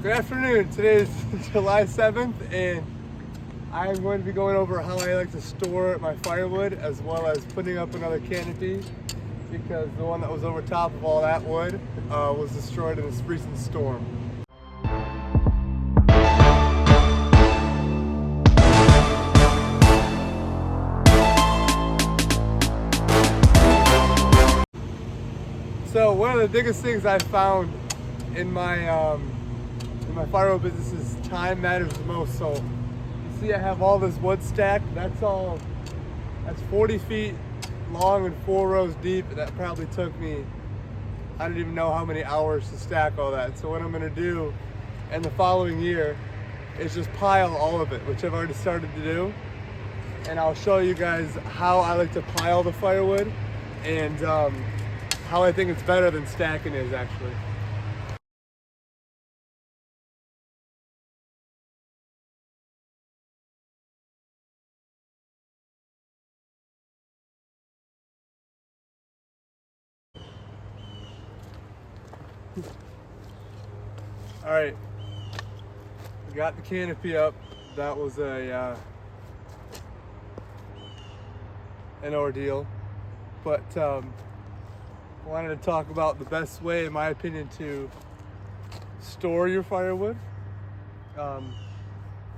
Good afternoon. Today is July 7th, and I'm going to be going over how I like to store my firewood, as well as putting up another canopy, because the one that was over top of all that wood was destroyed in this recent storm. So one of the biggest things I found in my firewood business is time matters the most. So you see I have all this wood stacked. That's 40 feet long and 4 rows deep. That probably took me, I don't even know how many hours to stack all that. So what I'm gonna do in the following year is just pile all of it, which I've already started to do. And I'll show you guys how I like to pile the firewood and how I think it's better than stacking is actually. All right, we got the canopy up. That was an ordeal, but I wanted to talk about the best way, in my opinion, to store your firewood. I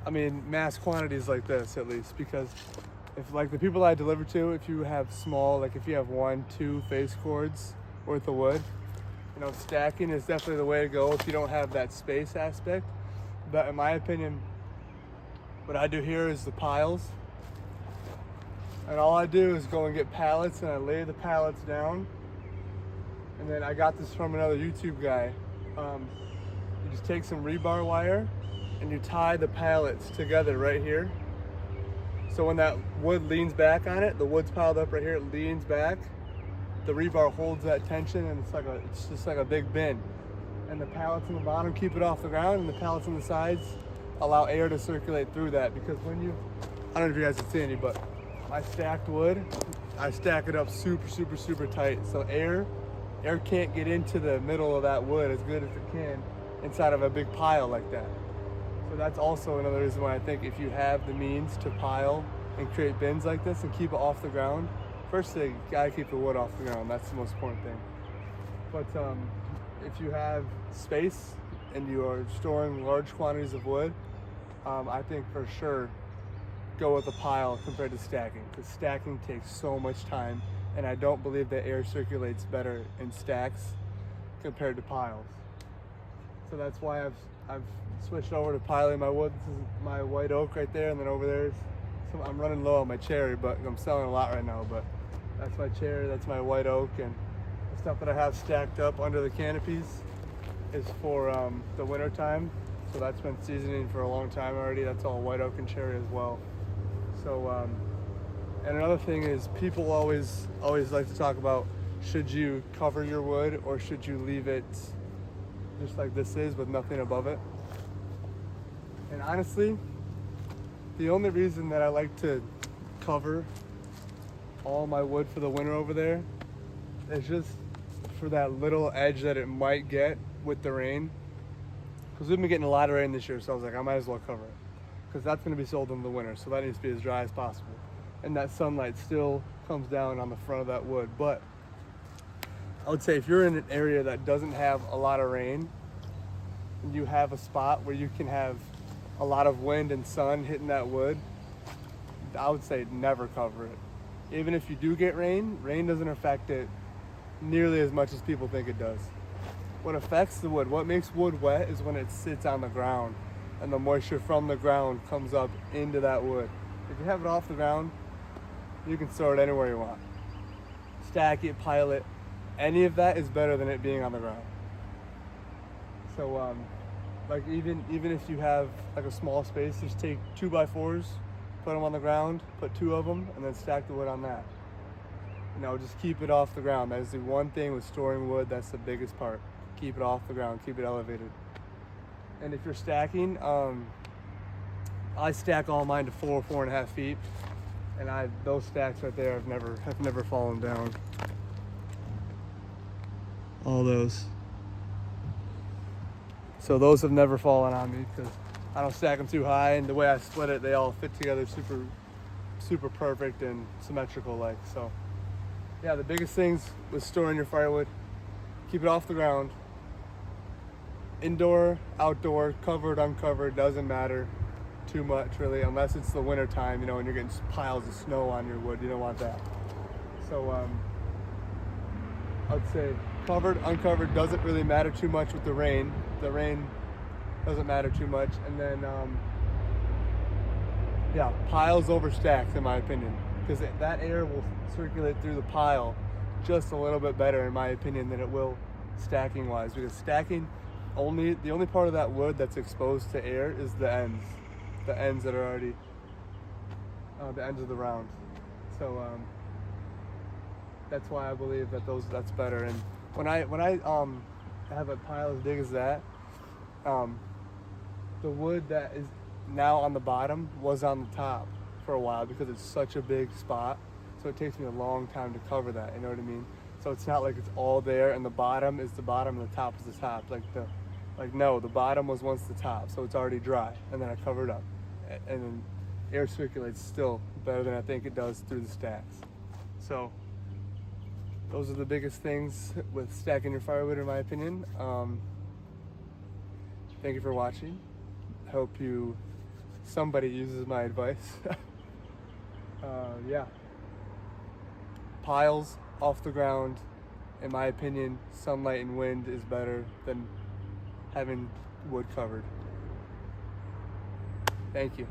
mean, mass quantities like this, at least, because if, like, the people I deliver to, if you have small, like if you have 1-2 face cords worth of wood, you know, stacking is definitely the way to go if you don't have that space aspect. But in my opinion, what I do here is the piles. And all I do is go and get pallets, and I lay the pallets down. And then I got this from another YouTube guy. You just take some rebar wire and you tie the pallets together right here. So when that wood leans back on it, the wood's piled up right here, it leans back. The rebar holds that tension, and it's just like a big bin. And the pallets in the bottom keep it off the ground, and the pallets on the sides allow air to circulate through that. Because when you, I don't know if you guys can see any, but my stacked wood, I stack it up super tight. So air can't get into the middle of that wood as good as it can inside of a big pile like that. So that's also another reason why I think if you have the means to pile and create bins like this and keep it off the ground, first thing, you gotta keep the wood off the ground. That's the most important thing. But if you have space and you are storing large quantities of wood, I think for sure go with a pile compared to stacking, because stacking takes so much time, and I don't believe that air circulates better in stacks compared to piles. So that's why I've switched over to piling my wood. This is my white oak right there, and then over there's I'm running low on my cherry, but I'm selling a lot right now. But that's my cherry, that's my white oak, and the stuff that I have stacked up under the canopies is for the winter time. So that's been seasoning for a long time already. That's all white oak and cherry as well. So and another thing is, people always like to talk about, should you cover your wood or should you leave it just like this is with nothing above it? And honestly, the only reason that I like to cover all my wood for the winter over there is just for that little edge that it might get with the rain. Because we've been getting a lot of rain this year, so I was like, I might as well cover it, because that's going to be sold in the winter, so that needs to be as dry as possible. And that sunlight still comes down on the front of that wood. But I would say if you're in an area that doesn't have a lot of rain, and you have a spot where you can have a lot of wind and sun hitting that wood, I would say never cover it. Even if you do get rain, rain doesn't affect it nearly as much as people think it does. What affects the wood, what makes wood wet, is when it sits on the ground and the moisture from the ground comes up into that wood. If you have it off the ground, you can store it anywhere you want. Stack it, pile it, any of that is better than it being on the ground. So like even if you have like a small space, just take 2x4s, put them on the ground, put 2 of them, and then stack the wood on that. You know, just keep it off the ground. That is the one thing with storing wood, that's the biggest part. Keep it off the ground, keep it elevated. And if you're stacking, I stack all mine to 4.5 feet, and those stacks right there have never fallen down. All those. So those have never fallen on me because I don't stack them too high, and the way I split it, they all fit together super perfect and symmetrical like. So yeah, the biggest things with storing your firewood, keep it off the ground. Indoor, outdoor, covered, uncovered, doesn't matter too much really, unless it's the winter time, and you're getting piles of snow on your wood. You don't want that. So I'd say covered, uncovered doesn't really matter too much with the rain. The rain doesn't matter too much. And then yeah, piles over stacks in my opinion, because that air will circulate through the pile just a little bit better in my opinion than it will stacking wise, because stacking, the only part of that wood that's exposed to air is the ends that are already the ends of the round. So that's why I believe that that's better. And when I have a pile as big as that, the wood that is now on the bottom was on the top for a while because it's such a big spot. So it takes me a long time to cover that, you know what I mean? So it's not like it's all there and the bottom is the bottom and the top is the top. No, the bottom was once the top, so it's already dry, and then I covered up. And then air circulates still better than I think it does through the stacks. So those are the biggest things with stacking your firewood in my opinion. Thank you for watching. I hope somebody uses my advice. Yeah. Piles off the ground, in my opinion, sunlight and wind is better than having wood covered. Thank you.